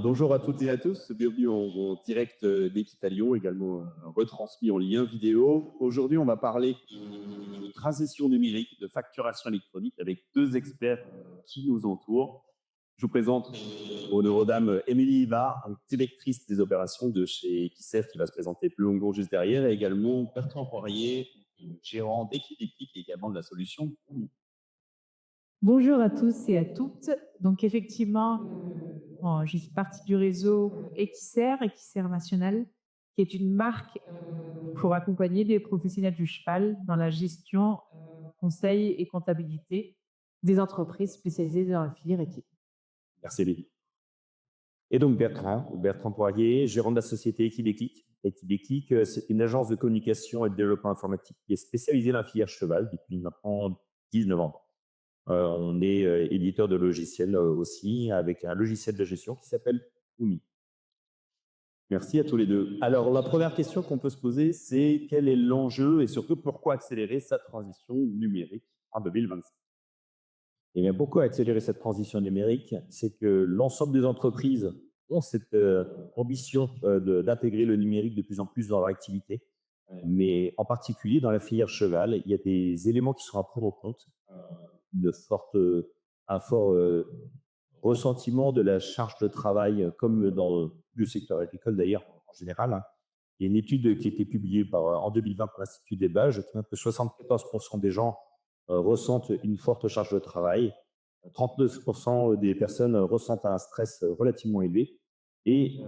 Bonjour à toutes et à tous, bienvenue en direct d'Equitalio, également retransmis en lien vidéo. Aujourd'hui, on va parler de transition numérique, de facturation électronique avec deux experts qui nous entourent. Je vous présente honneur dame Émilie Ibar, directrice des opérations de chez Equicer, qui va se présenter plus longuement juste derrière, et également Bertrand Poirier, gérant d'Equideplic et également de la solution. Bonjour à tous et à toutes. Donc effectivement, je fais partie du réseau Equicer National, qui est une marque pour accompagner les professionnels du cheval dans la gestion, conseil et comptabilité des entreprises spécialisées dans la filière équipe. Merci Émilie. Et donc Bertrand Poirier, gérant de la société Equideplic. Equideplic, c'est une agence de communication et de développement informatique qui est spécialisée dans la filière cheval depuis maintenant 19 ans. On est éditeur de logiciels aussi, avec un logiciel de gestion qui s'appelle Oumi. Merci à tous les deux. Alors, la première question qu'on peut se poser, c'est quel est l'enjeu et surtout pourquoi accélérer sa transition numérique en 2025 ? Eh bien, pourquoi accélérer cette transition numérique? C'est que l'ensemble des entreprises ont cette ambition d'intégrer le numérique de plus en plus dans leur activité, mais en particulier dans la filière cheval, il y a des éléments qui sont à prendre en compte. Un fort ressentiment de la charge de travail, comme dans le secteur agricole d'ailleurs en général, hein. Il y a une étude qui a été publiée en 2020 par l'Institut des Bages qui montre que 74% des gens ressentent une forte charge de travail, 39% des personnes ressentent un stress relativement élevé et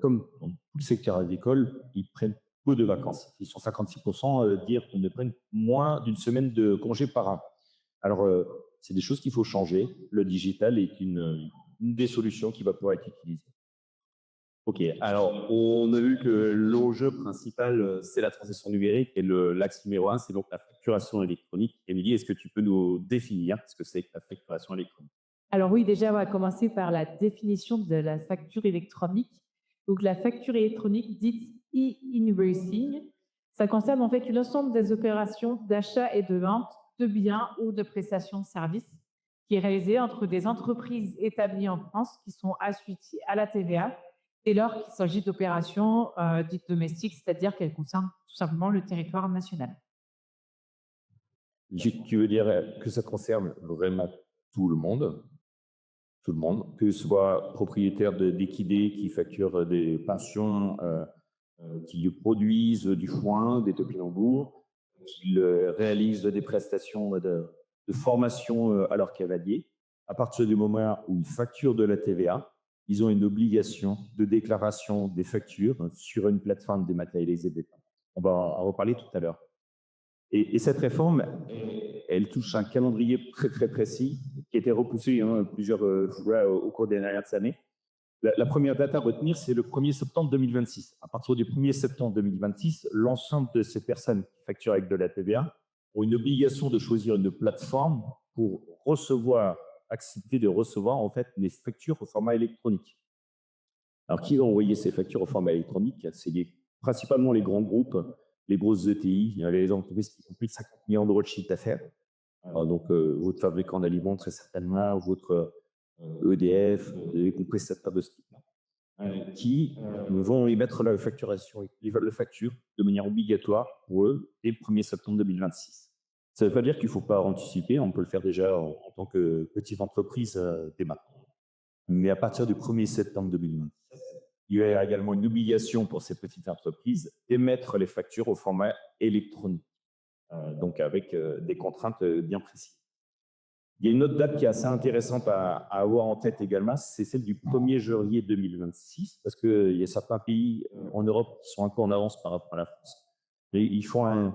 comme dans tout le secteur agricole, ils prennent peu de vacances. Ils sont 56% à dire qu'ils ne prennent moins d'une semaine de congé par an. Alors, c'est des choses qu'il faut changer. Le digital est une des solutions qui va pouvoir être utilisée. OK, alors on a vu que l'enjeu principal, c'est la transition numérique et l'axe numéro 1, c'est donc la facturation électronique. Émilie, est-ce que tu peux nous définir ce que c'est que la facturation électronique? Alors oui, déjà, on va commencer par la définition de la facture électronique. Donc la facture électronique dite e-invoicing, ça concerne en fait l'ensemble des opérations d'achat et de vente de biens ou de prestations de services qui est réalisée entre des entreprises établies en France qui sont assujetties à la TVA dès lors qu'il s'agit d'opérations dites domestiques, c'est-à-dire qu'elles concernent tout simplement le territoire national. Tu veux dire que ça concerne vraiment tout le monde? Tout le monde, que ce soit propriétaire d'équidés qui facturent des pensions, qui produisent du foin, des topinambours, qui réalisent des prestations de formation à leurs cavaliers. À partir du moment où ils facturent de la TVA, ils ont une obligation de déclaration des factures sur une plateforme dématérialisée d'État. On va en reparler tout à l'heure. Et cette réforme, elle touche un calendrier très, très précis qui a été repoussé plusieurs fois au cours des dernières années. La première date à retenir, c'est le 1er septembre 2026. À partir du 1er septembre 2026, l'ensemble de ces personnes qui facturent avec de la TVA ont une obligation de choisir une plateforme pour accepter de recevoir en fait les factures au format électronique. Alors, qui va envoyer ces factures au format électronique? C'est principalement les grands groupes, les grosses ETI, les entreprises qui ont plus de 50 millions d'euros de chiffre d'affaires. Donc, votre fabricant d'aliments, très certainement, votre EDF, les prestataires de ce type-là, qui vont émettre la facturation, la facture de manière obligatoire pour eux dès le 1er septembre 2026. Ça ne veut pas dire qu'il ne faut pas anticiper, on peut le faire déjà en tant que petite entreprise dès maintenant. Mais à partir du 1er septembre 2026, il y a également une obligation pour ces petites entreprises d'émettre les factures au format électronique, donc avec des contraintes bien précises. Il y a une autre date qui est assez intéressante à avoir en tête également, c'est celle du 1er janvier 2026, parce qu'il y a certains pays en Europe qui sont un peu en avance par rapport à la France. Et ils font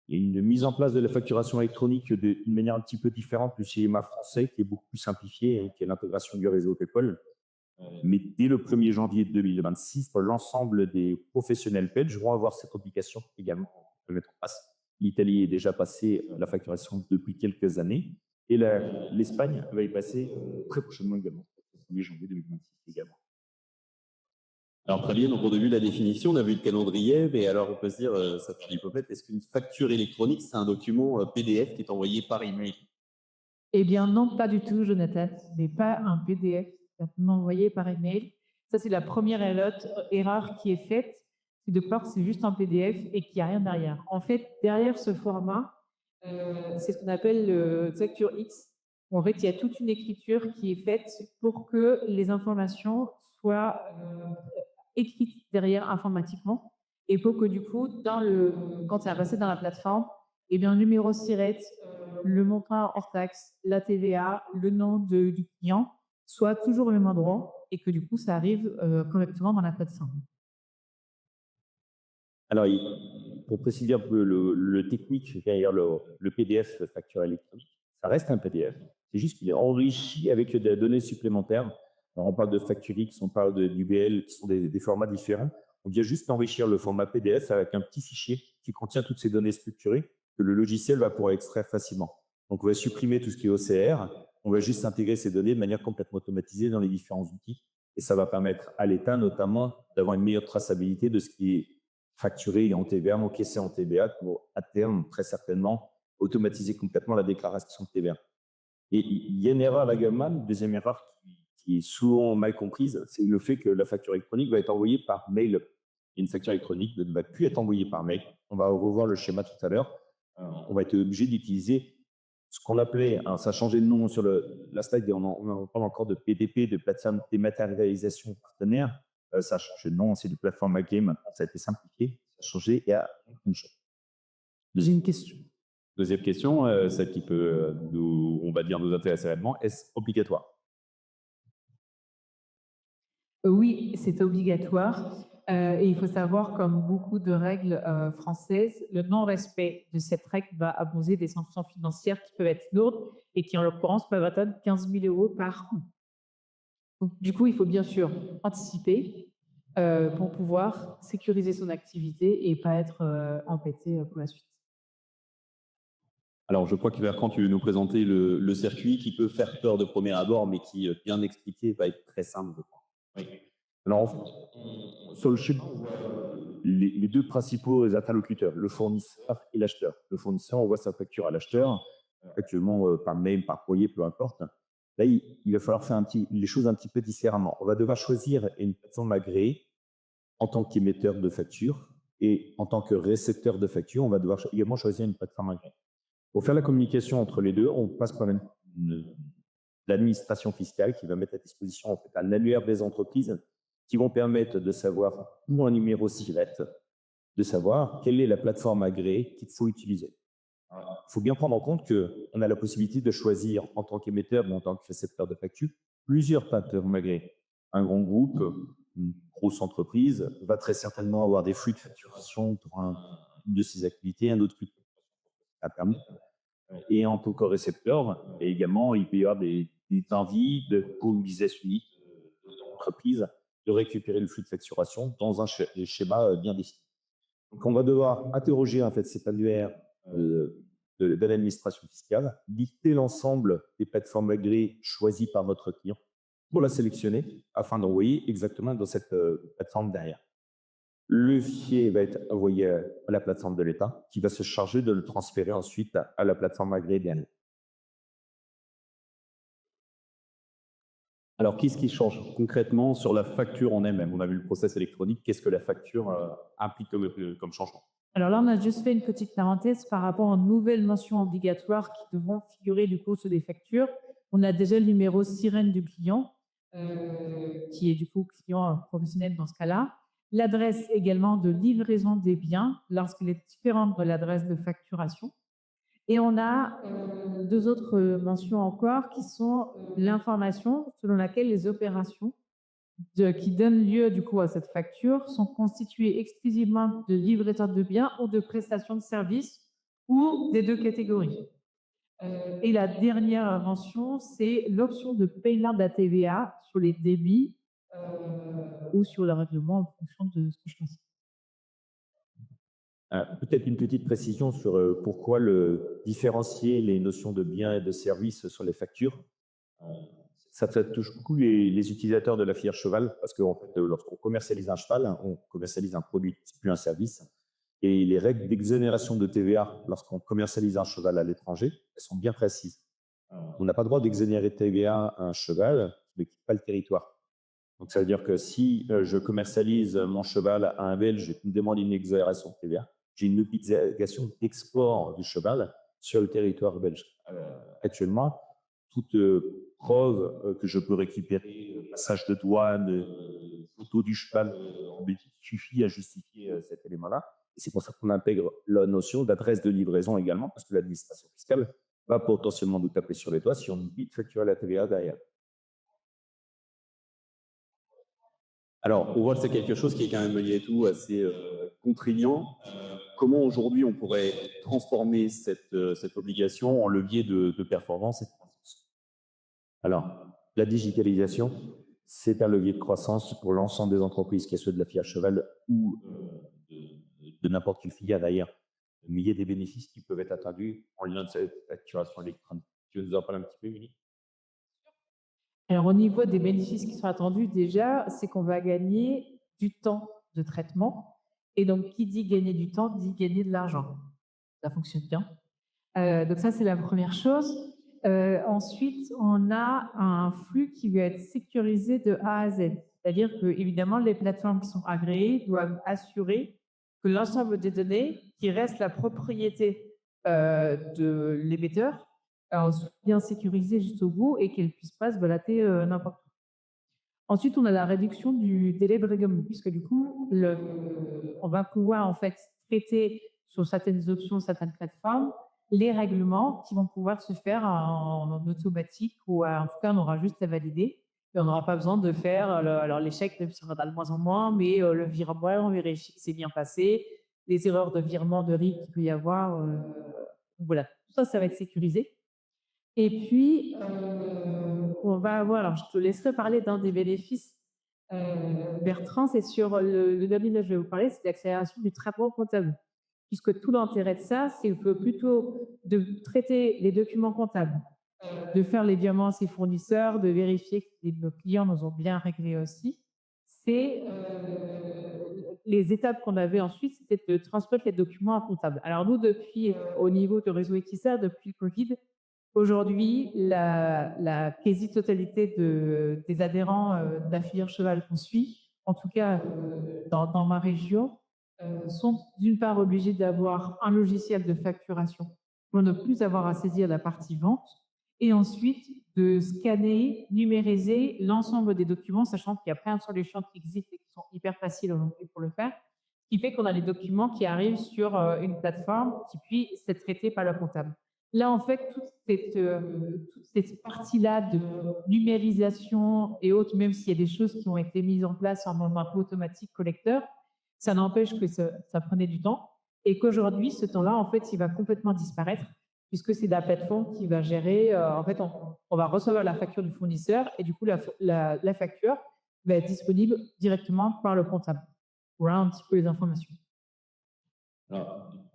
une mise en place de la facturation électronique d'une manière un petit peu différente du schéma français, qui est beaucoup plus simplifié et qui est l'intégration du réseau PayPal. Mais dès le 1er janvier 2026, l'ensemble des professionnels belges vont avoir cette obligation également de mettre en place. L'Italie est déjà passée la facturation depuis quelques années et l'Espagne va y passer très prochainement également, le 1er janvier 2026 également. Alors très bien, donc on a vu la définition, on a vu le calendrier, mais alors on peut se dire, ça fait l'hypothèse, est-ce qu'une facture électronique, c'est un document PDF qui est envoyé par email? Eh bien non, pas du tout, Jonathan. Ce n'est pas un PDF certainement envoyé par email. Ça, c'est la première erreur qui est faite, c'est de croire que c'est juste un PDF et qu'il n'y a rien derrière. En fait, derrière ce format, c'est ce qu'on appelle le facture X, où en fait, il y a toute une écriture qui est faite pour que les informations soient écrites derrière informatiquement et pour que du coup, quand ça va passer dans la plateforme, eh bien, le numéro SIRET, le montant hors taxe, la TVA, le nom du client soit toujours au même endroit et que du coup, ça arrive correctement dans la plateforme. Alors, pour préciser un peu le technique derrière le PDF facture électronique, ça reste un PDF. C'est juste qu'il est enrichi avec des données supplémentaires. Alors, on parle de facture X, on parle d'UBL, qui sont des formats différents. On vient juste enrichir le format PDF avec un petit fichier qui contient toutes ces données structurées que le logiciel va pouvoir extraire facilement. Donc, on va supprimer tout ce qui est OCR. On va juste intégrer ces données de manière complètement automatisée dans les différents outils. Et ça va permettre à l'État, notamment, d'avoir une meilleure traçabilité de ce qui est facturé en TVA, encaissé en TVA, pour à terme, très certainement, automatiser complètement la déclaration de TVA. Et il y a une erreur également, une deuxième erreur qui est souvent mal comprise, c'est le fait que la facture électronique va être envoyée par mail. Une facture électronique ne va plus être envoyée par mail. On va revoir le schéma tout à l'heure. On va être obligé d'utiliser ce qu'on appelait, ça a changé de nom sur la slide, et on en parle encore de PDP, de plateforme dématérialisation partenaire. Ça a changé de nom, c'est du plateforme agréé maintenant, ça a été simplifié, ça a changé et a une chose. Deuxième question. Deuxième question, celle qui peut on va dire, nous intéresser réellement, est-ce obligatoire? Oui, c'est obligatoire. Et il faut savoir, comme beaucoup de règles françaises, le non-respect de cette règle va imposer des sanctions financières qui peuvent être lourdes et qui, en l'occurrence, peuvent atteindre 15 000 € par an. Donc, du coup, il faut bien sûr anticiper pour pouvoir sécuriser son activité et pas être embêté pour la suite. Alors, je crois que Bertrand, tu veux nous présenter le circuit qui peut faire peur de premier abord, mais qui, bien expliqué, va être très simple, je crois. Oui. Alors, en fait, sur le schéma, on voit les deux principaux interlocuteurs, le fournisseur et l'acheteur. Le fournisseur envoie sa facture à l'acheteur, actuellement par mail, par courrier, peu importe. Là, il va falloir faire les choses un petit peu différemment. On va devoir choisir une plateforme agréée en tant qu'émetteur de facture et en tant que récepteur de facture, on va devoir également choisir une plateforme agréée. Pour faire la communication entre les deux, on passe par l'administration fiscale qui va mettre à disposition en fait, un annuaire des entreprises qui vont permettre de savoir, ou un numéro SIRET, de savoir quelle est la plateforme agréée qu'il faut utiliser. Il faut bien prendre en compte qu'on a la possibilité de choisir en tant qu'émetteur ou en tant que récepteur de facture plusieurs plateformes agréées. Un grand groupe, une grosse entreprise, va très certainement avoir des flux de facturation pour une de ses activités, un autre flux de facturation à permis. Et en tant que récepteur, et également, il peut y avoir des envies pour une business unit d'entreprise de récupérer le flux de facturation dans un schéma bien défini. Donc, on va devoir interroger en fait cet annuaire de l'administration fiscale, lister l'ensemble des plateformes agréées choisies par notre client pour la sélectionner afin d'envoyer exactement dans cette plateforme derrière. Le fichier va être envoyé à la plateforme de l'État qui va se charger de le transférer ensuite à la plateforme agréée derrière. Alors, qu'est-ce qui change concrètement sur la facture en elle-même? On a vu le process électronique. Qu'est-ce que la facture implique comme changement? Alors là, on a juste fait une petite parenthèse par rapport aux nouvelles mentions obligatoires qui devront figurer du coup sur des factures. On a déjà le numéro sirène du client, qui est du coup client professionnel dans ce cas-là. L'adresse également de livraison des biens lorsqu'elle est différente de l'adresse de facturation. Et on a deux autres mentions encore qui sont l'information selon laquelle les opérations qui donnent lieu du coup à cette facture sont constituées exclusivement de livraison de biens ou de prestations de services ou des deux catégories. Et la dernière mention, c'est l'option de paiement de la TVA sur les débits ou sur le règlement en fonction de ce que je pense. Peut-être une petite précision sur pourquoi différencier les notions de biens et de services sur les factures. Ça touche beaucoup les utilisateurs de la filière cheval parce que en fait, lorsqu'on commercialise un cheval, on commercialise un produit, c'est plus un service. Et les règles d'exonération de TVA lorsqu'on commercialise un cheval à l'étranger, elles sont bien précises. On n'a pas le droit d'exonérer de TVA un cheval qui ne quitte pas le territoire. Donc, ça veut dire que si je commercialise mon cheval à un Belge et qu'il me demande une exonération de TVA, j'ai une obligation d'export du cheval sur le territoire belge. Actuellement, toute preuve que je peux récupérer, passage de douane, photo du cheval en Belgique, suffit à justifier cet élément-là. Et c'est pour ça qu'on intègre la notion d'adresse de livraison également, parce que l'administration fiscale va potentiellement nous taper sur les doigts si on oublie de facturer la TVA derrière. Alors, on voit que c'est quelque chose qui est quand même malgré tout assez contraignant. Comment aujourd'hui on pourrait transformer cette obligation en levier de performance et de croissance? Alors, la digitalisation, c'est un levier de croissance pour l'ensemble des entreprises, qu'elles soient de la filière cheval ou de n'importe quelle filière d'ailleurs. Mais il y a des bénéfices qui peuvent être attendus en lien de cette facturation électronique. Tu veux nous en parler un petit peu, Émilie? Alors, au niveau des bénéfices qui sont attendus, déjà, c'est qu'on va gagner du temps de traitement. Et donc, qui dit gagner du temps, dit gagner de l'argent. Ça fonctionne bien. Donc ça, c'est la première chose. Ensuite, on a un flux qui va être sécurisé de A à Z. C'est-à-dire que, évidemment, les plateformes qui sont agréées doivent assurer que l'ensemble des données qui restent la propriété de l'émetteur soient bien sécurisées jusqu'au bout et qu'elles ne puissent pas se balader n'importe où. Ensuite, on a la réduction du délai de règlement, puisque du coup, on va pouvoir en fait traiter sur certaines options, certaines plateformes, les règlements qui vont pouvoir se faire en automatique ou en tout cas, on aura juste à valider et on n'aura pas besoin de faire, alors l'échec sera de moins en moins, mais le virement, on vérifie que c'est bien passé, les erreurs de virement, de RIB qu'il peut y avoir, voilà, tout ça, ça va être sécurisé. Et puis, on va avoir, alors je te laisserai parler d'un des bénéfices, Bertrand, c'est sur le dernier dont je vais vous parler, c'est l'accélération du traitement comptable. Puisque tout l'intérêt de ça, c'est que plutôt de traiter les documents comptables, de faire les virements à ses fournisseurs, de vérifier que nos clients nous ont bien réglés aussi, c'est les étapes qu'on avait ensuite, c'était de transmettre les documents à comptable. Alors nous, depuis, au niveau de Réseau Equissa, depuis le Covid, aujourd'hui, la quasi-totalité des adhérents de la filière cheval qu'on suit, en tout cas dans ma région, sont d'une part obligés d'avoir un logiciel de facturation pour ne plus avoir à saisir la partie vente, et ensuite de scanner, numériser l'ensemble des documents, sachant qu'il y a plein de solutions qui existent et qui sont hyper faciles aujourd'hui pour le faire, ce qui fait qu'on a les documents qui arrivent sur une plateforme qui puis être traités par le comptable. Là, en fait, toute cette partie-là de numérisation et autres, même s'il y a des choses qui ont été mises en place en mode un peu automatique collecteur, ça n'empêche que ça prenait du temps et qu'aujourd'hui, ce temps-là, en fait, il va complètement disparaître puisque c'est la plateforme qui va gérer. En fait, on va recevoir la facture du fournisseur et du coup, la facture va être disponible directement par le comptable. Voilà un petit peu les informations.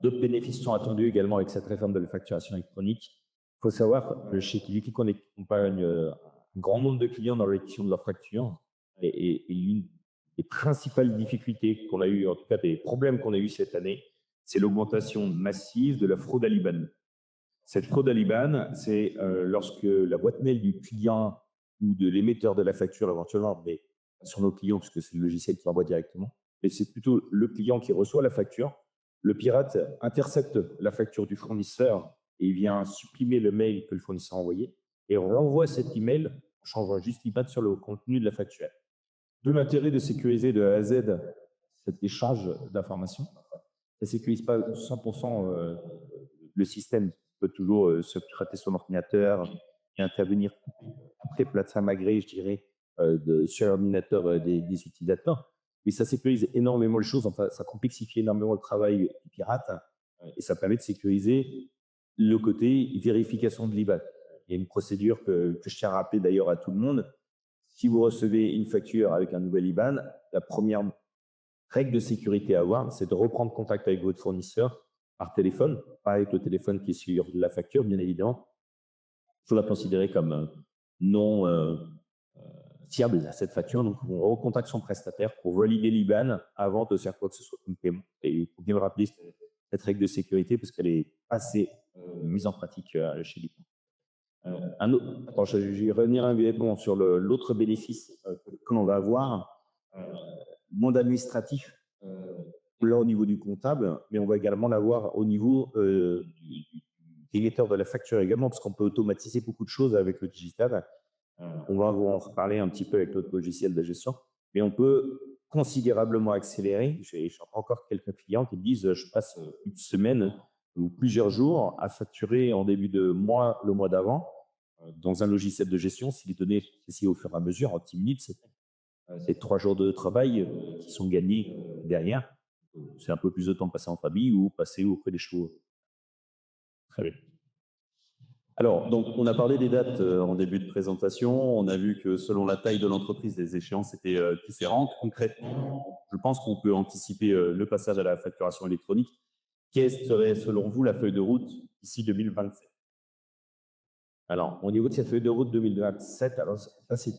D'autres bénéfices sont attendus également avec cette réforme de la facturation électronique. Il faut savoir que chez Kijiji, qu'on accompagne un grand nombre de clients dans l'édition de leurs factures et l'une des principales difficultés qu'on a eues, en tout cas des problèmes qu'on a eus cette année, c'est l'augmentation massive de la fraude à l'IBAN. Cette fraude à l'IBAN, c'est lorsque la boîte mail du client ou de l'émetteur de la facture éventuellement, mais sur nos clients, puisque c'est le logiciel qui envoie directement, mais c'est plutôt le client qui reçoit la facture. Le pirate intercepte la facture du fournisseur et il vient supprimer le mail que le fournisseur a envoyé et renvoie cet email en changeant juste l'IBAN sur le contenu de la facture. D'où l'intérêt de sécuriser de A à Z cette échange d'informations. Ça ne sécurise pas 100% le système peut toujours se pirater son ordinateur et intervenir après plateforme agréée, je dirais, sur l'ordinateur des utilisateurs. Mais ça sécurise énormément les choses, enfin, ça complexifie énormément le travail du pirate et ça permet de sécuriser le côté vérification de l'IBAN. Il y a une procédure que je tiens à rappeler d'ailleurs à tout le monde. Si vous recevez une facture avec un nouvel IBAN, la première règle de sécurité à avoir, c'est de reprendre contact avec votre fournisseur par téléphone, pas avec le téléphone qui est sur la facture, bien évidemment. Il faut la considérer comme non fiable, cette facture. Donc, on recontacte son prestataire pour valider l'IBAN avant de faire quoi que ce soit comme paiement. Et il faut bien me rappeler cette règle de sécurité parce qu'elle est assez mise en pratique chez l'IBAN. Alors, je vais revenir un peu bon, sur l'autre bénéfice que l'on va avoir, monde administratif, là au niveau du comptable, mais on va également l'avoir au niveau du éditeur de la facture également, parce qu'on peut automatiser beaucoup de choses avec le digital. On va en reparler un petit peu avec notre logiciel de gestion, mais on peut considérablement accélérer. J'ai encore quelques clients qui me disent je passe une semaine ou plusieurs jours à facturer en début de mois, le mois d'avant, dans un logiciel de gestion. Si les données ici au fur et à mesure, en 10 minutes, c'est 3 jours de travail qui sont gagnés derrière. C'est un peu plus de temps passé en famille ou passé auprès des chevaux. Très bien. Alors, donc, on a parlé des dates en début de présentation. On a vu que selon la taille de l'entreprise, les échéances étaient différentes. Concrètement, je pense qu'on peut anticiper le passage à la facturation électronique. Quelle serait, selon vous, la feuille de route d'ici 2027? Alors, au niveau de cette feuille de route 2027, alors ça, c'est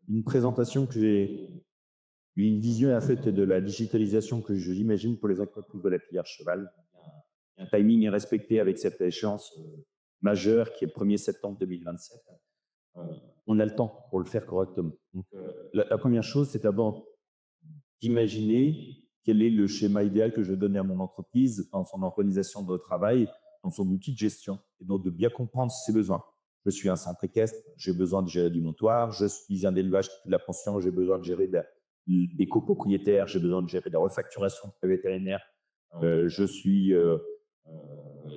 une présentation que j'ai, une vision en fait de la digitalisation que j'imagine pour les entreprises de la filière cheval. Il y a un timing respecté avec cette échéance majeure qui est le 1er septembre 2027. On a le temps pour le faire correctement. Donc, la première chose, c'est d'abord d'imaginer quel est le schéma idéal que je vais donner à mon entreprise dans son organisation de travail, dans son outil de gestion, et donc de bien comprendre ses besoins. Je suis un centre équestre, j'ai besoin de gérer du montoir. Je suis un élevage de la pension, j'ai besoin de gérer des copropriétaires, j'ai besoin de gérer la refacturation de vétérinaire. Je suis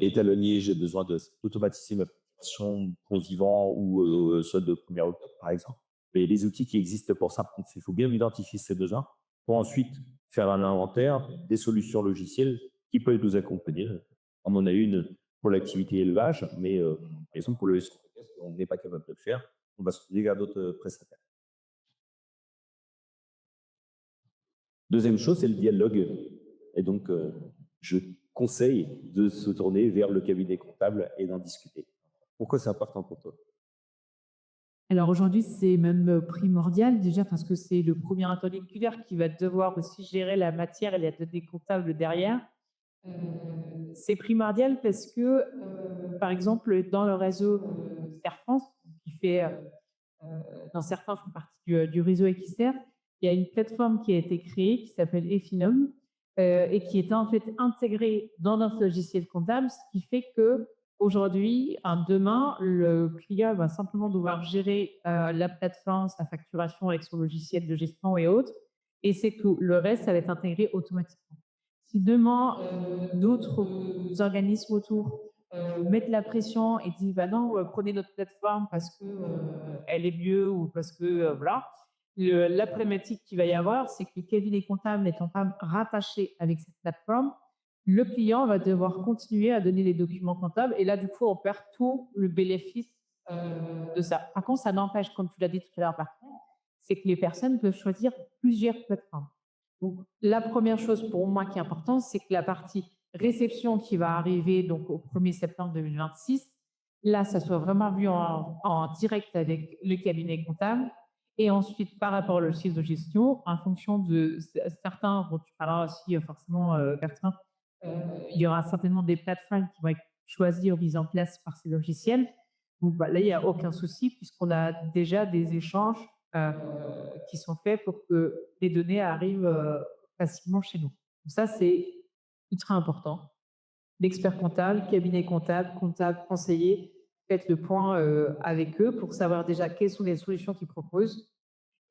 étalonnier, j'ai besoin d'automatiser ma facturation pour vivant ou soit de première octobre, par exemple. Mais les outils qui existent pour ça, il faut bien identifier ces besoins pour ensuite faire un inventaire des solutions logicielles qui peuvent nous accompagner. On en a une pour l'activité élevage, mais par exemple pour le SOS, on n'est pas capable de le faire, on va se tourner vers d'autres prestataires. Deuxième chose, c'est le dialogue. Et donc, je conseille de se tourner vers le cabinet comptable et d'en discuter. Pourquoi c'est important pour toi? Alors aujourd'hui, c'est même primordial déjà parce que c'est le premier interlocuteur qui va devoir aussi gérer la matière et les données comptables derrière. C'est primordial parce que, par exemple, dans le réseau Serre France, qui fait, dans certains font partie du réseau Equister, il y a une plateforme qui a été créée qui s'appelle Effinom et qui est en fait intégrée dans notre logiciel comptable, ce qui fait que aujourd'hui, demain, le client va simplement devoir gérer la plateforme, sa facturation avec son logiciel de gestion et autres, et c'est tout. Le reste, ça va être intégré automatiquement. Si demain, d'autres organismes autour mettent la pression et disent bah non, prenez notre plateforme parce que elle est mieux ou parce que voilà. La problématique qu'il va y avoir, c'est que le cabinet comptable n'étant pas rattaché avec cette plateforme, le client va devoir continuer à donner les documents comptables et là, du coup, on perd tout le bénéfice de ça. Par contre, ça n'empêche, comme tu l'as dit tout à l'heure, par contre, c'est que les personnes peuvent choisir plusieurs plateformes. Donc, la première chose pour moi qui est importante, c'est que la partie réception qui va arriver donc, au 1er septembre 2026, là, ça soit vraiment vu en direct avec le cabinet comptable. Et ensuite, par rapport au logiciel de gestion, en fonction de certains, dont tu parleras aussi forcément, Bertrand, il y aura certainement des plateformes qui vont être choisies ou mises en place par ces logiciels. Donc bah, là, il n'y a aucun souci puisqu'on a déjà des échanges qui sont faits pour que les données arrivent facilement chez nous. Donc ça, c'est ultra important. L'expert comptable, cabinet comptable, comptable, conseiller, faites le point avec eux pour savoir déjà quelles sont les solutions qu'ils proposent.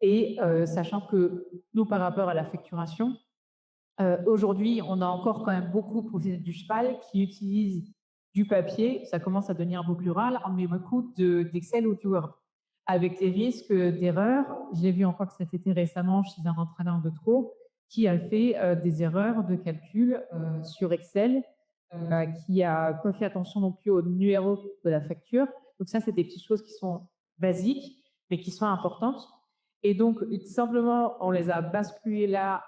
Et sachant que nous, par rapport à la facturation, aujourd'hui, on a encore quand même beaucoup de professionnels du cheval qui utilisent du papier, ça commence à devenir un peu plus rare, mais beaucoup d'Excel ou du Word, avec les risques d'erreurs. J'ai vu encore cet été récemment chez un entraîneur de trot qui a fait des erreurs de calcul sur Excel, qui a pas fait attention non plus au numéro de la facture. Donc ça, c'est des petites choses qui sont basiques, mais qui sont importantes. Et donc, simplement, on les a basculées là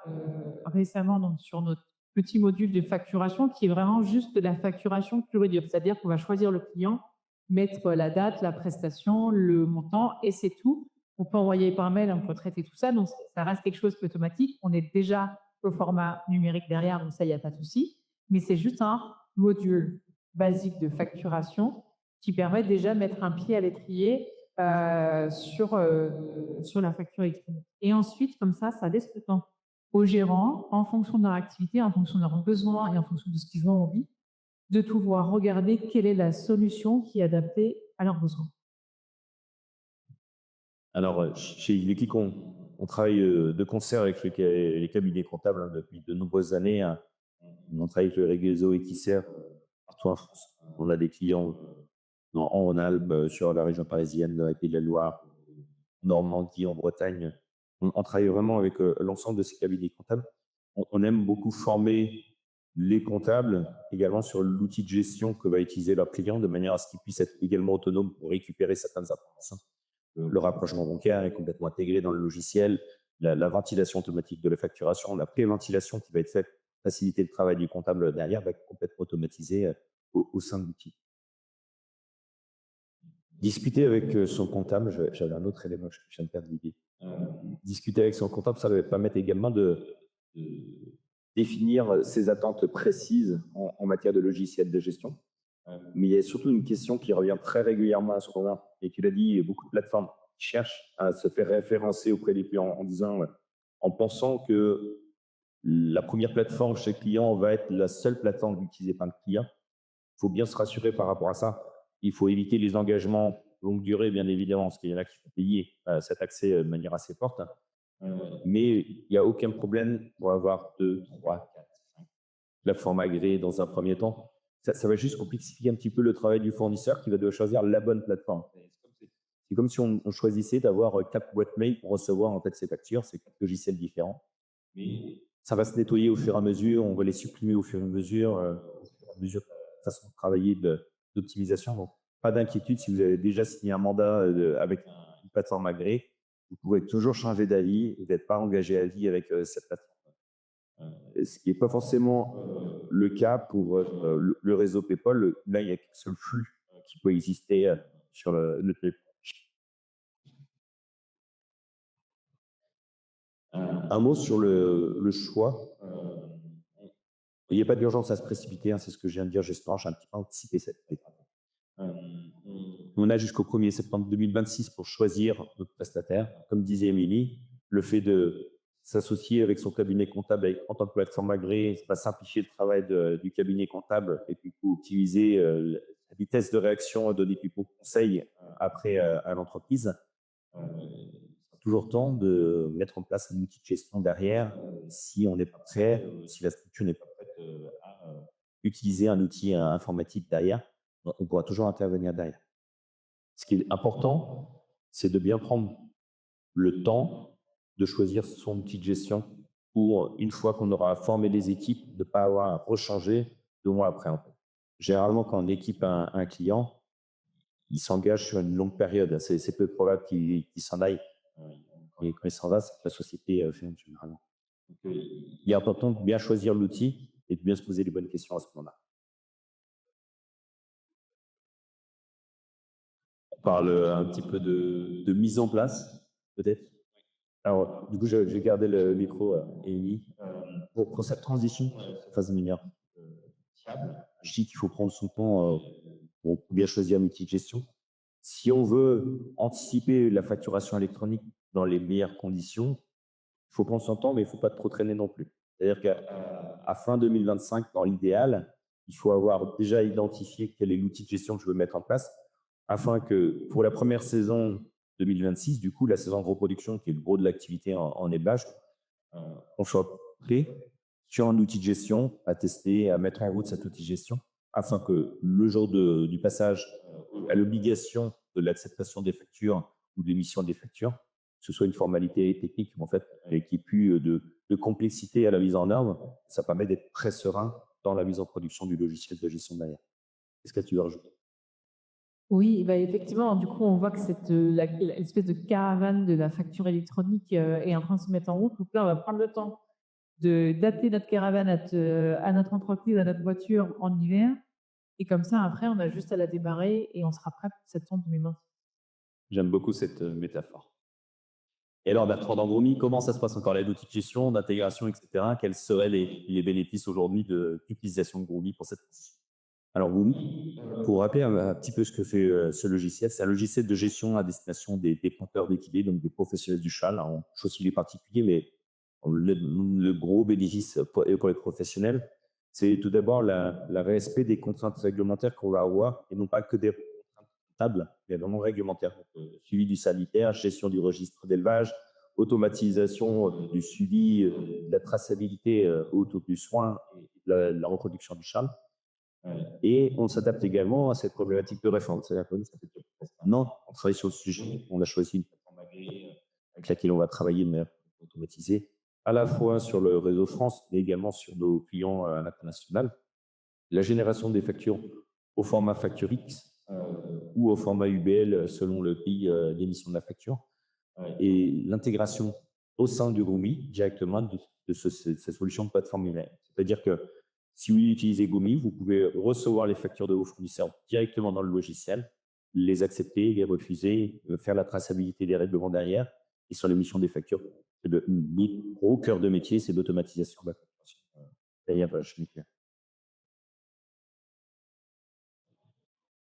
récemment donc, sur notre petit module de facturation qui est vraiment juste de la facturation pure et dure. C'est-à-dire qu'on va choisir le client, mettre la date, la prestation, le montant et c'est tout. On peut envoyer par mail, on peut traiter tout ça. Donc, ça reste quelque chose d'automatique. On est déjà au format numérique derrière, donc ça, il n'y a pas de souci. Mais c'est juste un module basique de facturation qui permet déjà de mettre un pied à l'étrier sur la facture électronique. Et ensuite, comme ça laisse le temps aux gérants, en fonction de leur activité, en fonction de leurs besoins et en fonction de ce qu'ils ont envie, de pouvoir regarder quelle est la solution qui est adaptée à leurs besoins. Alors, chez Ileki, on travaille de concert avec les cabinets comptables depuis de nombreuses années. On travaille avec le réseau Equicer partout en France. On a des clients en Rhône-Alpes, sur la région parisienne, dans les Pays de la Loire, en Normandie, en Bretagne. On travaille vraiment avec l'ensemble de ces cabinets comptables. On aime beaucoup former les comptables également sur l'outil de gestion que va utiliser leur client, de manière à ce qu'ils puissent être également autonomes pour récupérer certaines informations. Le rapprochement bancaire est complètement intégré dans le logiciel, la ventilation automatique de la facturation, la pré-ventilation qui va être faite, faciliter le travail du comptable derrière, va être complètement automatisée au sein de l'outil. Discuter avec son comptable, j'avais un autre élément que je viens de perdre l'idée. Discuter avec son comptable, ça va permettre également de définir ses attentes précises en matière de logiciel de gestion. Mais il y a surtout une question qui revient très régulièrement à ce moment, et tu l'as dit, beaucoup de plateformes cherchent à se faire référencer auprès des clients en pensant que la première plateforme chez le client va être la seule plateforme utilisée par le client. Il faut bien se rassurer par rapport à ça. Il faut éviter les engagements longue durée, bien évidemment, parce qu'il y en a qui font payer cet accès de manière assez forte. Mais il n'y a aucun problème pour avoir 2, 3, 4, 5 plateformes agréées dans un premier temps. Ça va juste complexifier un petit peu le travail du fournisseur qui va devoir choisir la bonne plateforme. C'est comme si on choisissait d'avoir 4 boîtes mail pour recevoir en fait ces factures, c'est 4 logiciels différents. Mais ça va se nettoyer au fur et à mesure, on va les supprimer au fur et à mesure façon de travailler d'optimisation. Donc, pas d'inquiétude si vous avez déjà signé un mandat avec une plateforme agréée, vous pouvez toujours changer d'avis, vous n'êtes pas engagé à vie avec cette plateforme. Ce qui n'est pas forcément le cas pour le réseau PayPal. Là, il n'y a qu'un seul flux qui peut exister sur le PayPal. Un mot sur le choix. Il n'y a pas d'urgence à se précipiter, c'est ce que je viens de dire justement, j'ai un petit peu anticipé cette étape. On a jusqu'au 1er septembre 2026 pour choisir notre prestataire. Comme disait Émilie, le fait de s'associer avec son cabinet comptable en tant que plateforme agréée, ça va simplifier le travail du cabinet comptable et puis optimiser la vitesse de réaction, donner plus de conseils après à l'entreprise. Toujours temps de mettre en place un outil de gestion derrière si on n'est pas prêt, si la structure n'est pas prête à utiliser un outil informatique derrière, on pourra toujours intervenir derrière. Ce qui est important, c'est de bien prendre le temps de choisir son outil de gestion pour, une fois qu'on aura formé les équipes, de ne pas avoir à rechanger 2 mois après. En fait. Généralement, quand on équipe un client, il s'engage sur une longue période. C'est peu probable qu'il s'en aille. Et quand il s'en va, c'est que la société ferme généralement. Donc, il est important de bien choisir l'outil et de bien se poser les bonnes questions à ce moment-là. On parle un petit peu de mise en place, peut-être. Alors, du coup, j'ai gardé le micro à Émilie. Pour cette transition se fasse de manière fiable, je dis qu'il faut prendre son temps pour bien choisir un outil de gestion. Si on veut anticiper la facturation électronique dans les meilleures conditions, il faut prendre son temps, mais il ne faut pas trop traîner non plus. C'est-à-dire qu'à fin 2025, dans l'idéal, il faut avoir déjà identifié quel est l'outil de gestion que je veux mettre en place, afin que pour la première saison 2026, du coup, la saison de reproduction, qui est le gros de l'activité en ébâche, on soit prêt sur un outil de gestion à tester, à mettre en route cet outil de gestion, afin que le jour du passage à l'obligation de l'acceptation des factures ou de l'émission des factures, que ce soit une formalité technique en fait, et qu'il n'y ait plus de complexité à la mise en œuvre, ça permet d'être très serein dans la mise en production du logiciel de gestion derrière. Qu'est-ce que tu veux rajouter? Oui, bah effectivement, du coup, on voit que l'espèce de caravane de la facture électronique est en train de se mettre en route. Donc là, on va prendre le temps d'adapter notre caravane à notre entreprise, à notre voiture en hiver. Et comme ça, après, on a juste à la démarrer et on sera prêt pour septembre 2026. J'aime beaucoup cette métaphore. Et alors, Bertrand Dambrumi, comment ça se passe encore l'outil de gestion, d'intégration, etc. Quels seraient les bénéfices aujourd'hui de l'utilisation de Groovy pour cette transition? Alors, Boomi, pour rappeler un petit peu ce que fait ce logiciel, c'est un logiciel de gestion à destination des pointeurs d'équidés, donc des professionnels du cheval. Alors, on choisit les particuliers, mais le gros bénéfice pour les professionnels, c'est tout d'abord le respect des contraintes réglementaires qu'on va avoir, et non pas que des contraintes comptables, mais vraiment réglementaires. Donc, suivi du sanitaire, gestion du registre d'élevage, automatisation du suivi, de la traçabilité autour du soin et de la reproduction du cheval. Et on s'adapte également à cette problématique de réforme. C'est-à-dire que ça fait presque un an qu'on travaille sur le sujet. On a choisi une plateforme agréée avec laquelle on va travailler de manière automatisée, à la fois sur le réseau France, mais également sur nos clients à l'international. La génération des factures au format facture X ou au format UBL selon le pays d'émission de la facture, et l'intégration au sein du Gumi directement de cette solution de plateforme email. C'est-à-dire que si vous utilisez Gumi, vous pouvez recevoir les factures de vos fournisseurs directement dans le logiciel, les accepter, les refuser, faire la traçabilité des règlements derrière. Et sur l'émission des factures, c'est le gros cœur de métier, c'est l'automatisation de la facturation derrière chez les clients.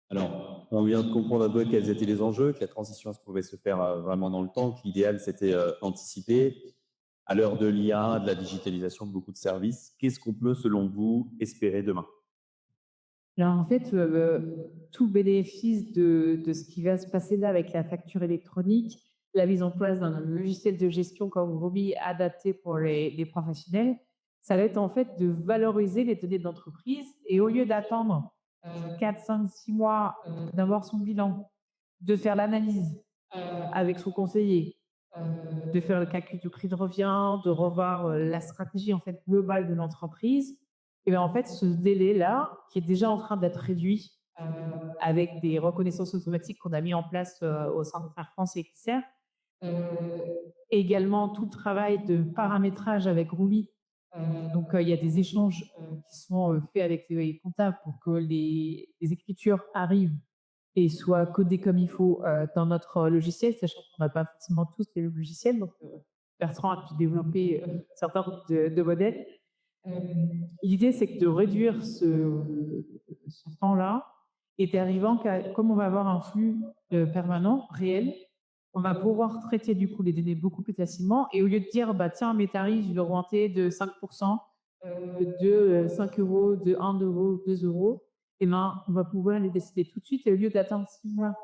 Alors, on vient de comprendre un peu quels étaient les enjeux, que la transition pouvait se faire vraiment dans le temps, que l'idéal c'était anticiper. À l'heure de l'IA, de la digitalisation de beaucoup de services, qu'est-ce qu'on peut, selon vous, espérer demain? Alors, en fait, tout bénéfice de ce qui va se passer là avec la facture électronique, la mise en place d'un logiciel de gestion comme Ruby adapté pour les professionnels, ça va être en fait de valoriser les données d'entreprise et au lieu d'attendre 4, 5, 6 mois d'avoir son bilan, de faire l'analyse avec son conseiller, de faire le calcul du prix de revient, de revoir la stratégie en fait globale de l'entreprise. Et bien en fait, ce délai-là, qui est déjà en train d'être réduit avec des reconnaissances automatiques qu'on a mis en place au sein de Fair France et XR, également tout le travail de paramétrage avec Ruby. Donc, il y a des échanges qui sont faits avec les comptables pour que les écritures arrivent et soient codées comme il faut dans notre logiciel, sachant qu'on n'a pas forcément tous les mêmes logiciels. Donc, Bertrand a pu développer certains de modèles. L'idée, c'est que de réduire ce temps-là et d'arrivant comme on va avoir un flux permanent, réel, on va pouvoir traiter du coup les données beaucoup plus facilement. Et au lieu de dire, bah, tiens, mes tarifs, je vais augmenter de 5%, de 5 euros, de 1 euro, 2 euros, et ben, on va pouvoir les décider tout de suite. Et au lieu d'attendre 6 mois,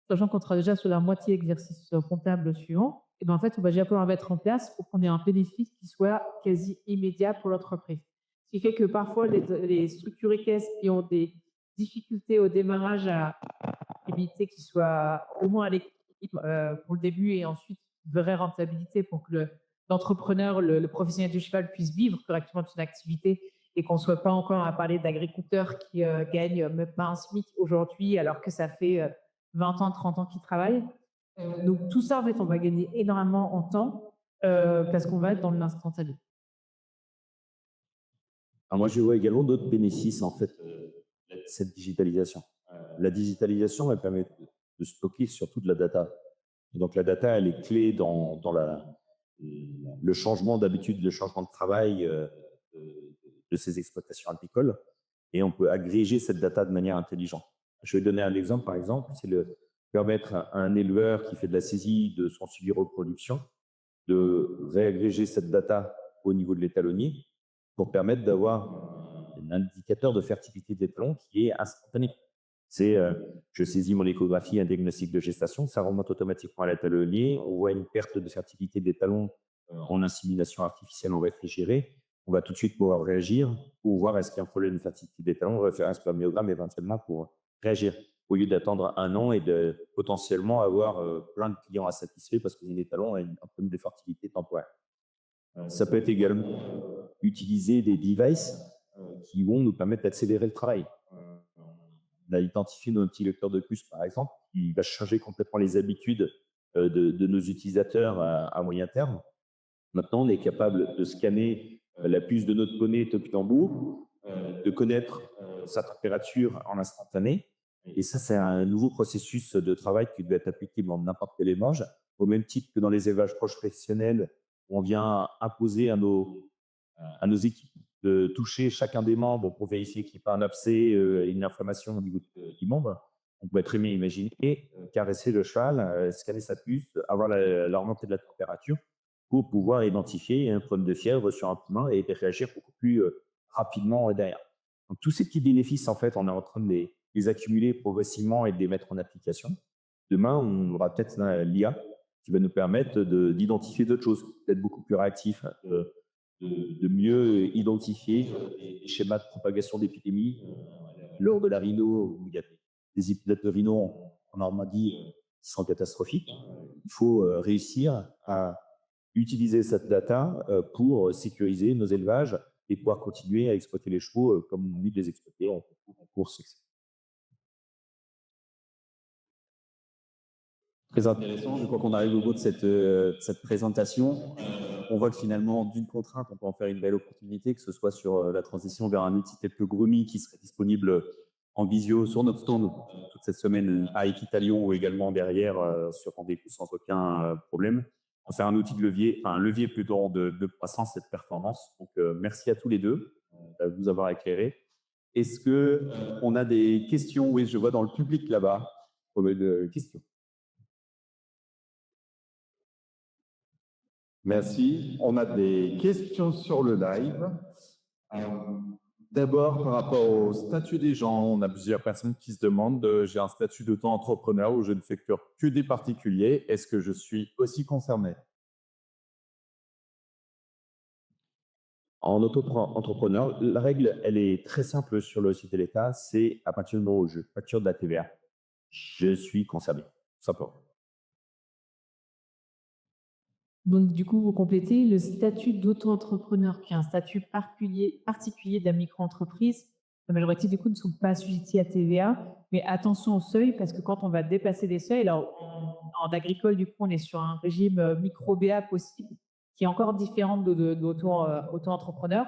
sachant qu'on sera déjà sur la moitié exercice comptable suivant, et ben, en fait, on va déjà pouvoir mettre en place pour qu'on ait un bénéfice qui soit quasi immédiat pour l'entreprise. Ce qui fait que parfois, les structurés caisses qui ont des difficultés au démarrage à éviter qu'ils soient au moins à l'équilibre pour le début et ensuite vraie rentabilité pour que l'entrepreneur, le professionnel du cheval puisse vivre correctement de son activité et qu'on ne soit pas encore à parler d'agriculteurs qui gagnent même pas un SMIC aujourd'hui alors que ça fait 20 ans, 30 ans qu'ils travaillent. Donc tout ça, en fait, on va gagner énormément en temps parce qu'on va être dans l'instantané. Alors moi, je vois également d'autres bénéfices en fait de cette digitalisation. La digitalisation, elle permet de stocker surtout de la data. Et donc la data, elle est clé dans le changement d'habitude, le changement de travail de ces exploitations agricoles. Et on peut agréger cette data de manière intelligente. Je vais donner un exemple, par exemple, c'est permettre à un éleveur qui fait de la saisie de son suivi reproduction de réagréger cette data au niveau de l'étalonnier pour permettre d'avoir un indicateur de fertilité des talons qui est instantané. C'est je saisis mon échographie, un diagnostic de gestation, ça remonte automatiquement à l'étalonnier, on voit une perte de fertilité des talons en insémination artificielle en réfrigéré, on va tout de suite pouvoir réagir pour voir est-ce qu'il y a un problème de fertilité des talons, on va faire un spermiogramme éventuellement pour réagir, au lieu d'attendre un an et de potentiellement avoir plein de clients à satisfaire parce que les talons ont un problème de fertilité temporaire. Ça peut être également utiliser des devices qui vont nous permettre d'accélérer le travail. On a identifié notre petit lecteur de puce, par exemple, qui va changer complètement les habitudes de nos utilisateurs à moyen terme. Maintenant, on est capable de scanner la puce de notre poney topinambour, de connaître sa température en instantané. Et ça, c'est un nouveau processus de travail qui doit être appliqué dans n'importe quel élevage, au même titre que dans les élevages professionnels, où on vient imposer à nos équipes de toucher chacun des membres pour vérifier qu'il n'y a pas un abcès et une inflammation au niveau du membre. On pourrait très bien imaginer caresser le cheval, scanner sa puce, avoir la remontée de la température pour pouvoir identifier un problème de fièvre sur un poulain et réagir beaucoup plus rapidement derrière. Donc, tous ces petits bénéfices, en fait, on est en train de les accumuler progressivement et de les mettre en application. Demain, on aura peut-être l'IA qui va nous permettre d'identifier d'autres choses, d'être beaucoup plus réactif, de mieux identifier les schémas de propagation d'épidémies. Lors de la rhino, où il y a des épisodes de rhino en Normandie qui sont catastrophiques, il faut réussir à utiliser cette data pour sécuriser nos élevages et pouvoir continuer à exploiter les chevaux comme on a envie de les exploiter en course, etc. Très intéressant. Je crois qu'on arrive au bout de cette présentation. On voit que finalement, d'une contrainte, on peut en faire une belle opportunité, que ce soit sur la transition vers un outil tel que Groomy qui serait disponible en visio sur notre stand toute cette semaine à Equitalion ou également derrière sur rendez-vous sans aucun problème. On fait un outil de levier, enfin un levier plutôt de croissance et de performance. Donc, merci à tous les deux de vous avoir éclairé. Est-ce qu'on a des questions? Oui, je vois dans le public là-bas. De questions. Merci. On a des questions sur le live. D'abord, par rapport au statut des gens, on a plusieurs personnes qui se demandent j'ai un statut d'auto-entrepreneur où je ne facture que des particuliers. Est-ce que je suis aussi concerné? En auto-entrepreneur, la règle, elle est très simple sur le site de l'État, c'est à partir du moment où je facture de la TVA, je suis concerné, tout simplement. Donc, du coup, vous complétez le statut d'auto-entrepreneur, qui est un statut particulier de la micro-entreprise. La majorité, du coup, ne sont pas assujettis à TVA, mais attention au seuil, parce que quand on va dépasser des seuils, alors en agricole, du coup, on est sur un régime micro-BA possible, qui est encore différent d'auto-entrepreneur.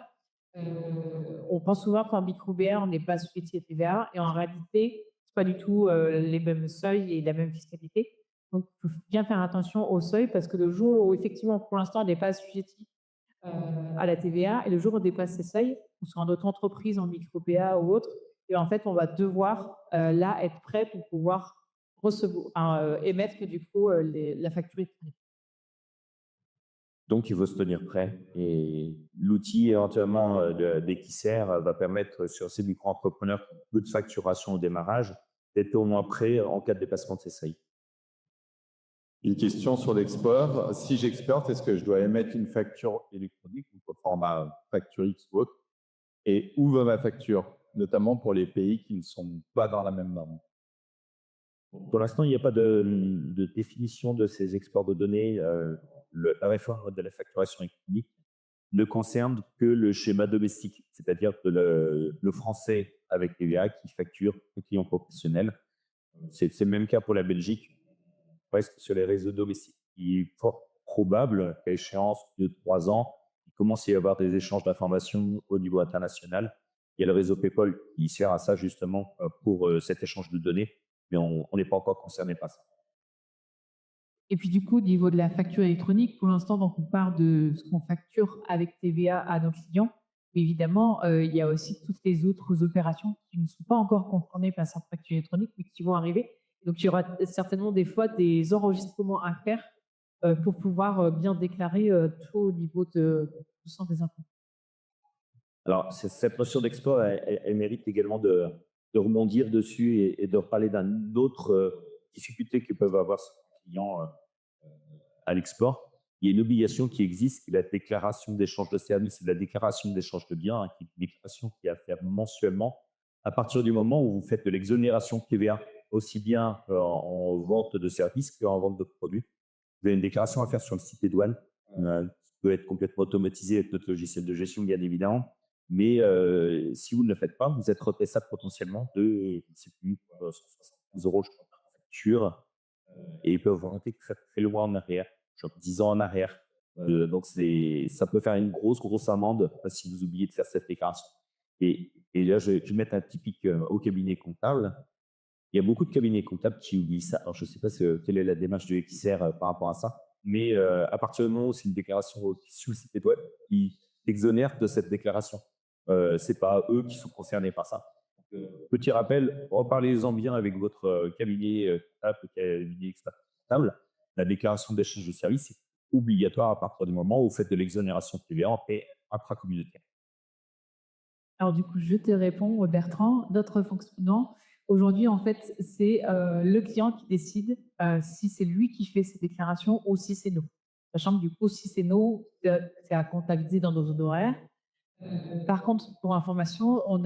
On pense souvent qu'en micro-BA, on n'est pas assujetti à TVA, et en réalité, c'est pas du tout les mêmes seuils et la même fiscalité. Donc, il faut bien faire attention au seuil parce que le jour où, effectivement, pour l'instant, on n'est pas assujetti à la TVA et le jour où on dépasse ces seuils, on soit en auto-entreprise, en micro-PA ou autre, et en fait, on va devoir là être prêt pour pouvoir émettre du coup la facture électronique. Donc, il faut se tenir prêt. Et l'outil éventuellement d'Equisser va permettre sur ces micro-entrepreneurs qui ont peu de facturation au démarrage d'être au moins prêt en cas de dépassement de ces seuils. Une question sur l'export. Si j'exporte, est-ce que je dois émettre une facture électronique ou au format facture X ou autre? Et où va ma facture, notamment pour les pays qui ne sont pas dans la même norme? Pour l'instant, il n'y a pas de définition de ces exports de données. La réforme de la facturation électronique ne concerne que le schéma domestique, c'est-à-dire le français avec TVA qui facture le client professionnel. C'est le même cas pour la Belgique, presque sur les réseaux domestiques. Il est fort probable qu'à échéance de 3 ans, il commence à y avoir des échanges d'informations au niveau international. Il y a le réseau PayPal qui sert à ça justement pour cet échange de données, mais on n'est pas encore concerné par ça. Et puis du coup, au niveau de la facture électronique, pour l'instant, donc on parle de ce qu'on facture avec TVA à nos clients. Mais évidemment, il y a aussi toutes les autres opérations qui ne sont pas encore concernées par cette facture électronique, mais qui vont arriver. Donc, il y aura certainement des fois des enregistrements à faire pour pouvoir bien déclarer tout au niveau de des impôts. Alors, cette notion d'export, elle mérite également de rebondir dessus et de reparler d'une autre difficulté que peuvent avoir certains clients à l'export. Il y a une obligation qui existe, qui est la déclaration d'échange de services et la déclaration d'échange de biens, qui est une déclaration qui est à faire mensuellement à partir du moment où vous faites de l'exonération TVA, aussi bien en vente de services qu'en vente de produits. Vous avez une déclaration à faire sur le site des douanes, qui peut être complètement automatisée avec notre logiciel de gestion, bien évidemment. Mais si vous ne le faites pas, vous êtes repassable potentiellement de, je ne sais plus, 170 € je crois, par facture. Et ils peuvent remonter très loin en arrière, genre 10 ans en arrière. Donc, ça peut faire une grosse amende si vous oubliez de faire cette déclaration. Et là, je vais mettre un typique au cabinet comptable. Il y a beaucoup de cabinets comptables qui oublient ça. Alors, je ne sais pas quelle est la démarche de Equisser par rapport à ça, mais à partir du moment où c'est une déclaration sur le site web, ils s'exonèrent de cette déclaration. c'est pas eux qui sont concernés par ça. Donc, petit rappel, reparlez-en bien avec votre cabinet comptable, cabinet expert comptable. La déclaration d'échange de services est obligatoire à partir du moment où vous faites de l'exonération de TVA en paix intracommunautaire. Alors du coup, je te réponds, Bertrand. Notre fonctionnement, aujourd'hui, en fait, c'est le client qui décide si c'est lui qui fait ses déclarations ou si c'est nous. Sachant que du coup, si c'est nous, c'est à comptabiliser dans nos honoraires. Par contre, pour information, on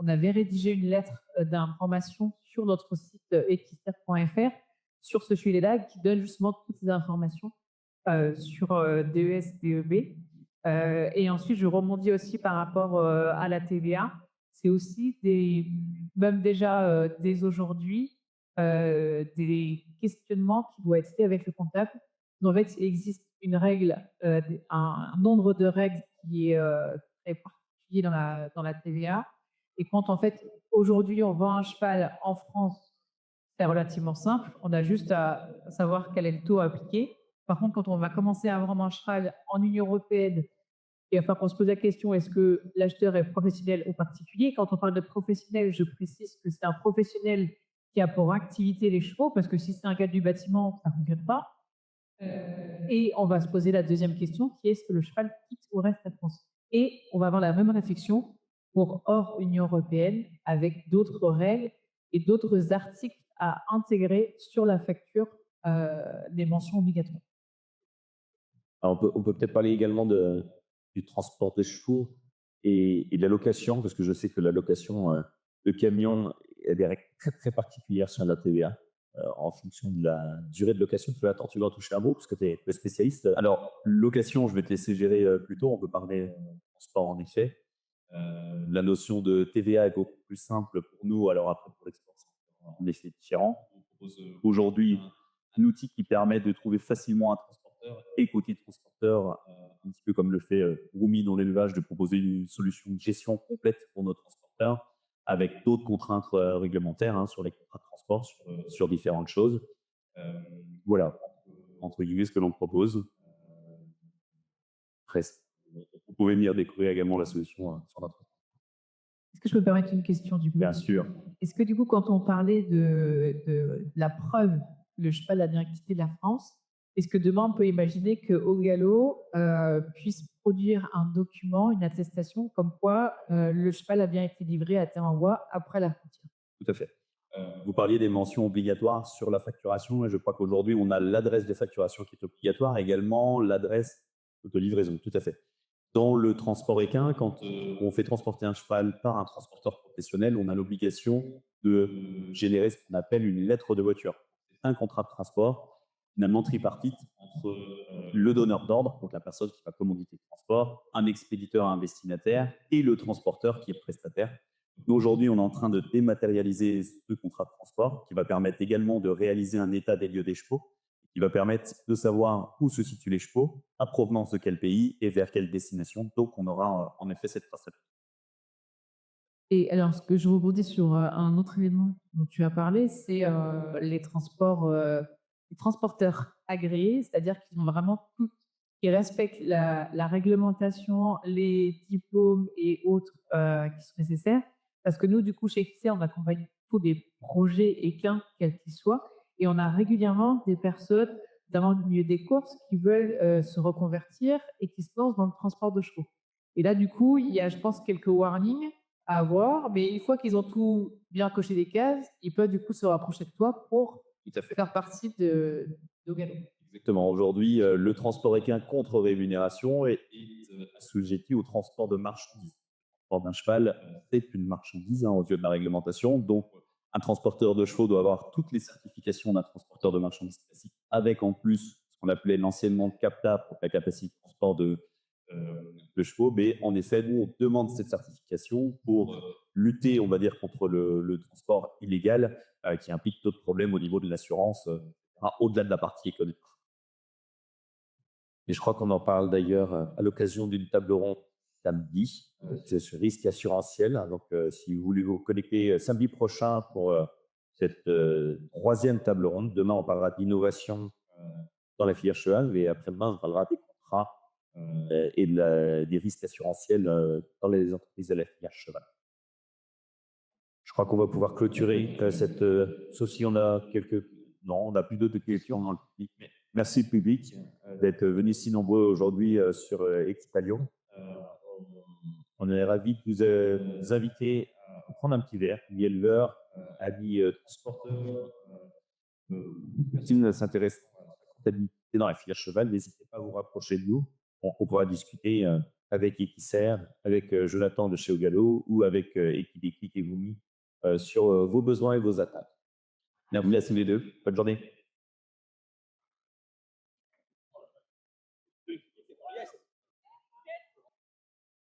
avait rédigé une lettre d'information sur notre site equister.fr sur ce sujet-là qui donne justement toutes les informations sur DES, DEB. Et ensuite, je rebondis aussi par rapport à la TVA. C'est aussi même déjà dès aujourd'hui, des questionnements qui doivent être faits avec le comptable. En fait, il existe une règle, un nombre de règles qui est très particulier dans la TVA. Et quand en fait, aujourd'hui, on vend un cheval en France, c'est relativement simple. On a juste à savoir quel est le taux à appliquer. Par contre, quand on va commencer à vendre un cheval en Union européenne, et enfin qu'on se pose la question, est-ce que l'acheteur est professionnel ou particulier? Quand on parle de professionnel, je précise que c'est un professionnel qui a pour activité les chevaux, parce que si c'est un gars du bâtiment, ça ne fonctionne pas. Et on va se poser la deuxième question, qui est est-ce que le cheval quitte ou reste la France? Et on va avoir la même réflexion pour hors Union européenne, avec d'autres règles et d'autres articles à intégrer sur la facture des mentions obligatoires. Alors, on peut peut-être parler également du transport des chevaux et de la location, parce que je sais que la location de camions a des règles très, très particulières sur la TVA en fonction de la durée de location. Attends, tu vas en toucher un mot, parce que tu es spécialiste. Alors, location, je vais te laisser gérer plus tôt. On peut parler transport, en effet. La notion de TVA est beaucoup plus simple pour nous. Alors après, pour l'export, c'est en effet différent. On propose aujourd'hui un outil qui permet de trouver facilement un transporteur et côté transporteur, un petit peu comme le fait Rumi dans l'élevage, de proposer une solution de gestion complète pour nos transporteurs avec d'autres contraintes réglementaires sur les contrats de transport, sur différentes choses. Voilà, entre guillemets, ce que l'on propose. Presque. Vous pouvez venir découvrir également la solution sur notre. Est-ce que je peux me permettre une question du coup? Bien sûr. Est-ce que du coup, quand on parlait de la preuve que le cheval a bien quitté la France, est-ce que demain on peut imaginer que Au Galop puisse produire un document, une attestation comme quoi le cheval a bien été livré à tel endroit après la frontière? Tout à fait. Vous parliez des mentions obligatoires sur la facturation, et je crois qu'aujourd'hui, on a l'adresse de facturation qui est obligatoire, également l'adresse de livraison, tout à fait. Dans le transport équin, quand on fait transporter un cheval par un transporteur professionnel, on a l'obligation de générer ce qu'on appelle une lettre de voiture. Un contrat de transport, finalement tripartite entre le donneur d'ordre, donc la personne qui va commanditer le transport, un expéditeur, un destinataire, et le transporteur qui est prestataire. Aujourd'hui, on est en train de dématérialiser ce contrat de transport qui va permettre également de réaliser un état des lieux des chevaux, qui va permettre de savoir où se situent les chevaux, à provenance de quel pays et vers quelle destination. Donc, on aura en effet cette traçabilité. Et alors, ce que je rebondis sur un autre élément dont tu as parlé, c'est les transporteurs agréés, c'est-à-dire qu'ils ont vraiment tout, qui respectent la réglementation, les diplômes et autres qui sont nécessaires. Parce que nous, du coup, chez XC, on accompagne tous les projets équins, quels qu'ils soient, et on a régulièrement des personnes, notamment du milieu des courses, qui veulent se reconvertir et qui se lancent dans le transport de chevaux. Et là, du coup, il y a, je pense, quelques warnings à avoir, mais une fois qu'ils ont tout bien coché les cases, ils peuvent du coup se rapprocher de toi pour Tout à fait. faire partie d'Au Galop. Exactement. Aujourd'hui, le transport équin contre rémunération est assujetti au transport de marchandises. Le transport d'un cheval, c'est une marchandise aux yeux de la réglementation. Donc, un transporteur de chevaux doit avoir toutes les certifications d'un transporteur de marchandises classique, avec en plus ce qu'on appelait l'anciennement CAPTA pour la capacité de transport de chevaux. Mais en effet, nous, on demande cette certification pour lutter, on va dire, contre le transport illégal qui implique d'autres problèmes au niveau de l'assurance, au-delà de la partie économique. Et je crois qu'on en parle d'ailleurs à l'occasion d'une table ronde samedi, c'est ce risque assurantiel. Donc, si vous voulez vous connecter samedi prochain pour cette troisième table ronde, demain on parlera d'innovation dans la filière cheval et après-demain on parlera des contrats et des risques assurantiels dans les entreprises de la filière cheval. Je crois qu'on va pouvoir clôturer cette. Sauf si on a quelques. Non, on n'a plus d'autres questions dans le public. Mais merci le public d'être venu si nombreux aujourd'hui sur Expalion. On est ravis de vous inviter à prendre un petit verre, amis éleveurs, amis transporteurs. Si vous s'intéressez à la comptabilité dans la filière cheval, n'hésitez pas à vous rapprocher de nous. On pourra discuter avec Equicer, avec Jonathan de chez Ogalo ou avec Equidéclic et Vumi sur vos besoins et vos attaques. Merci à tous les deux. Bonne journée.